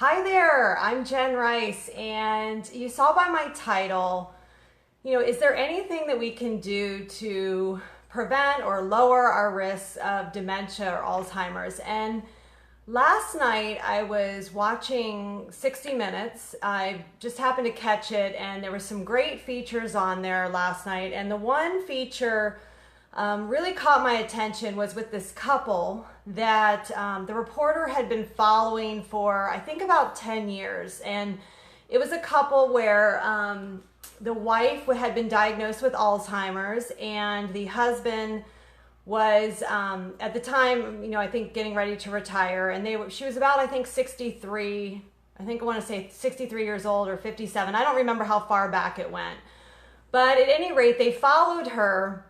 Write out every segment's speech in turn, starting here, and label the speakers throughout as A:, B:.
A: Hi there, I'm Jen Rice, and you saw by my title, is there anything that we can do to prevent or lower our risks of dementia or Alzheimer's? And last night I was watching 60 Minutes. I just happened to catch it, and there were some great features on there last night. And the one feature really caught my attention was with this couple that the reporter had been following for, I think, about 10 years. And it was a couple where the wife had been diagnosed with Alzheimer's, and the husband was at the time, I think getting ready to retire. And she was about, I think, 63. I think I want to say 63 years old or 57. I don't remember how far back it went. But at any rate, they followed her.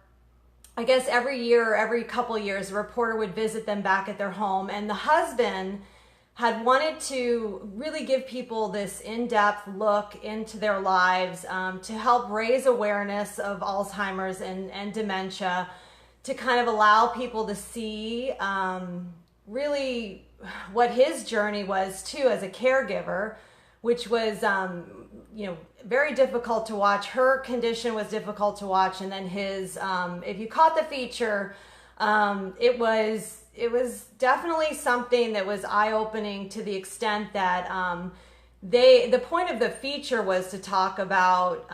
A: I guess every year or every couple of years, a reporter would visit them back at their home. And the husband had wanted to really give people this in-depth look into their lives to help raise awareness of Alzheimer's and dementia, to kind of allow people to see really what his journey was too as a caregiver, which was very difficult to watch. Her condition was difficult to watch, and then his if you caught the feature, it was definitely something that was eye-opening, to the extent that the point of the feature was to talk about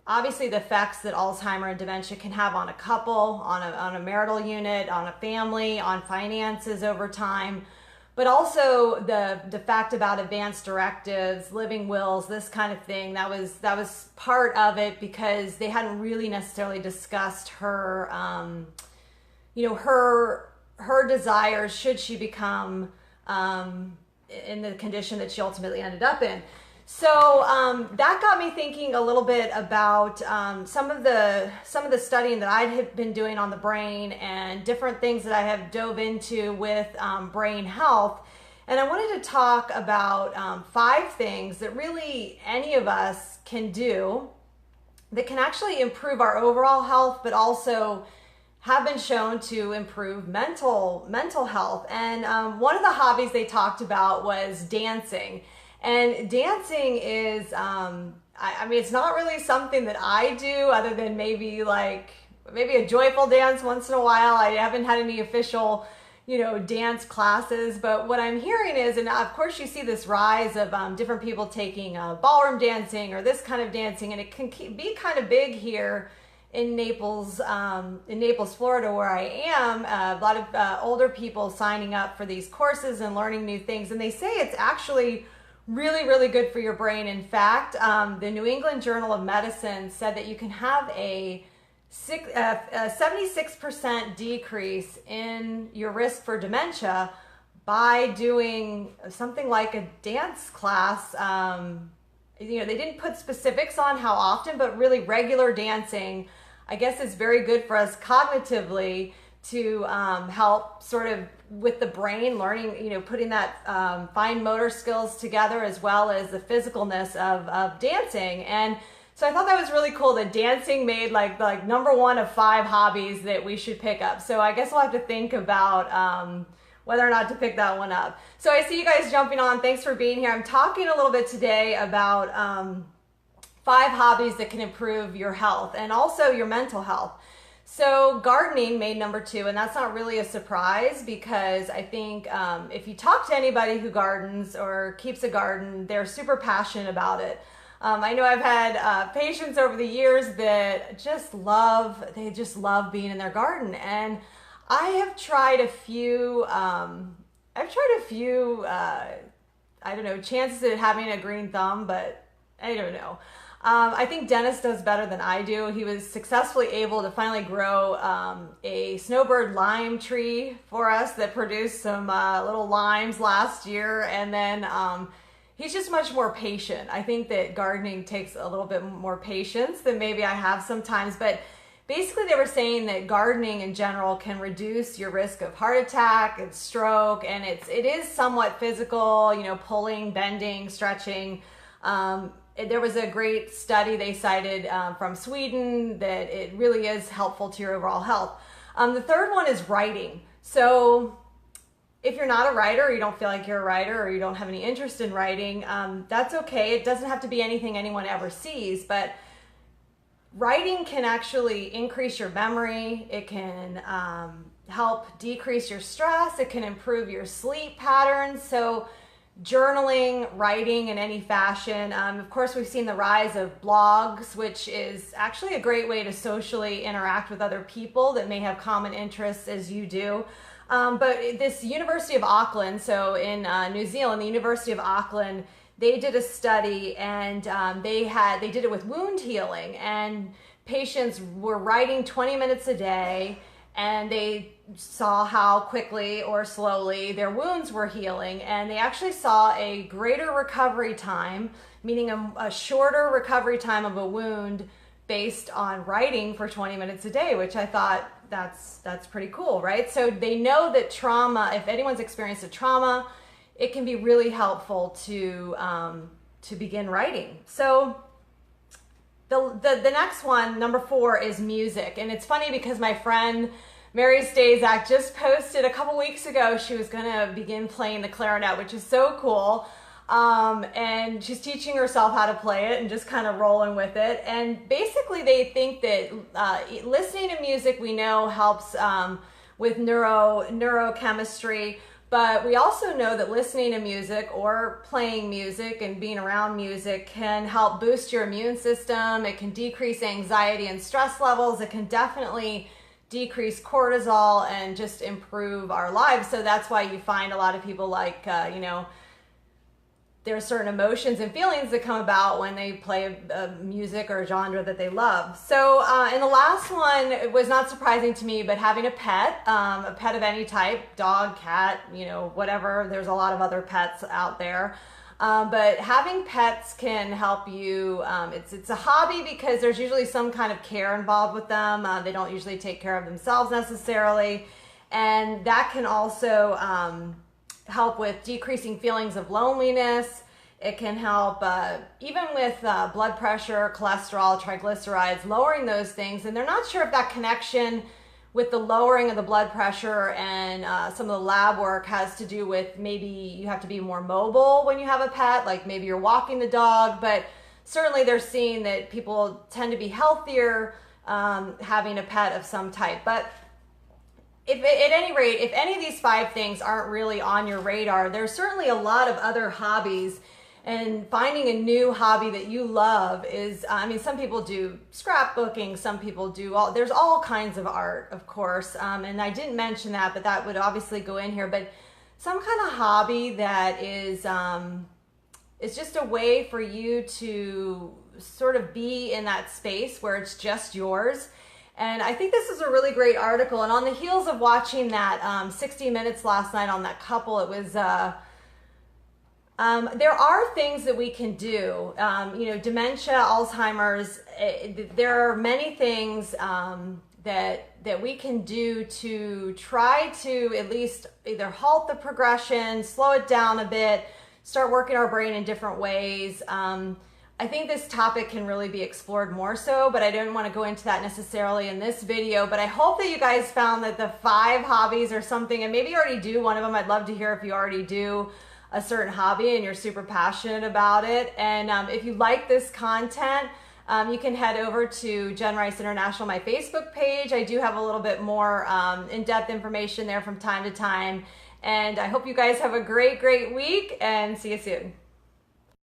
A: obviously the effects that Alzheimer and dementia can have on a couple, on a marital unit, on a family, on finances over time. But also the fact about advanced directives, living wills, this kind of thing, that was part of it, because they hadn't really necessarily discussed her, her desires should she become in the condition that she ultimately ended up in. So that got me thinking a little bit about some of the studying that I had been doing on the brain, and different things that I have dove into with brain health. And I wanted to talk about 5 things that really any of us can do that can actually improve our overall health, but also have been shown to improve mental health. And one of the hobbies they talked about was dancing. And dancing is, it's not really something that I do, other than maybe a joyful dance once in a while. I haven't had any official, dance classes. But what I'm hearing is, and of course you see this rise of different people taking ballroom dancing or this kind of dancing, and it can be kind of big here in Naples, Florida, where I am. A lot of older people signing up for these courses and learning new things. And they say it's actually really, really good for your brain. In fact, the New England Journal of Medicine said that you can have a 76% decrease in your risk for dementia by doing something like a dance class. They didn't put specifics on how often, but really regular dancing, I guess, is very good for us cognitively, to help sort of with the brain learning, putting that fine motor skills together, as well as the physicalness of dancing. And so I thought that was really cool that dancing made like number 1 of 5 hobbies that we should pick up. So I guess we'll have to think about whether or not to pick that one up. So I see you guys jumping on. Thanks for being here. I'm talking a little bit today about 5 hobbies that can improve your health and also your mental health. So gardening made number 2, and that's not really a surprise, because I think if you talk to anybody who gardens or keeps a garden, they're super passionate about it. I know I've had patients over the years that just love being in their garden, and I have tried a few, chances at having a green thumb, but I don't know. I think Dennis does better than I do. He was successfully able to finally grow a snowbird lime tree for us that produced some little limes last year. And then he's just much more patient. I think that gardening takes a little bit more patience than maybe I have sometimes. But basically they were saying that gardening in general can reduce your risk of heart attack and stroke. And it is somewhat physical, pulling, bending, stretching. There was a great study they cited from Sweden that it really is helpful to your overall health. The third one is writing. So if you're not a writer, or you don't feel like you're a writer, or you don't have any interest in writing, that's okay. It doesn't have to be anything anyone ever sees, but writing can actually increase your memory. It can help decrease your stress. It can improve your sleep patterns. So journaling, writing in any fashion. Of course, we've seen the rise of blogs, which is actually a great way to socially interact with other people that may have common interests as you do. But this University of Auckland, so in New Zealand, the University of Auckland, they did a study, and they did it with wound healing, and patients were writing 20 minutes a day, and they saw how quickly or slowly their wounds were healing, and they actually saw a greater recovery time, meaning a shorter recovery time of a wound based on writing for 20 minutes a day, which I thought that's pretty cool, right? So they know that trauma, if anyone's experienced a trauma, it can be really helpful to begin writing. So the next one, number 4, is music. And it's funny because my friend Mary Stazak just posted a couple weeks ago she was going to begin playing the clarinet, which is so cool. And she's teaching herself how to play it and just kind of rolling with it. And basically they think that listening to music, we know, helps with neurochemistry. But we also know that listening to music or playing music and being around music can help boost your immune system. It can decrease anxiety and stress levels. It can definitely decrease cortisol and just improve our lives. So that's why you find a lot of people like, there are certain emotions and feelings that come about when they play a music or a genre that they love. So, and the last one, it was not surprising to me, but having a pet of any type, dog, cat, whatever. There's a lot of other pets out there. But having pets can help you. It's a hobby because there's usually some kind of care involved with them. They don't usually take care of themselves necessarily. And that can also help with decreasing feelings of loneliness. It can help even with blood pressure, cholesterol, triglycerides, lowering those things. And they're not sure if that connection with the lowering of the blood pressure and some of the lab work has to do with maybe you have to be more mobile when you have a pet, like maybe you're walking the dog, but certainly they're seeing that people tend to be healthier having a pet of some type. But at any rate, if any of these 5 things aren't really on your radar, there's certainly a lot of other hobbies, and finding a new hobby that you love is, some people do scrapbooking, some people do there's all kinds of art, of course, and I didn't mention that, but that would obviously go in here, but some kind of hobby that is just a way for you to sort of be in that space where it's just yours. And I think this is a really great article. And on the heels of watching that 60 Minutes last night on that couple, it was, there are things that we can do. Dementia, Alzheimer's, there are many things that we can do to try to at least either halt the progression, slow it down a bit, start working our brain in different ways. I think this topic can really be explored more so, but I didn't want to go into that necessarily in this video. But I hope that you guys found that the 5 hobbies or something, and maybe you already do one of them. I'd love to hear if you already do a certain hobby and you're super passionate about it. And if you like this content, you can head over to Jenn Rice International, my Facebook page. I do have a little bit more in-depth information there from time to time. And I hope you guys have a great, great week, and see you soon.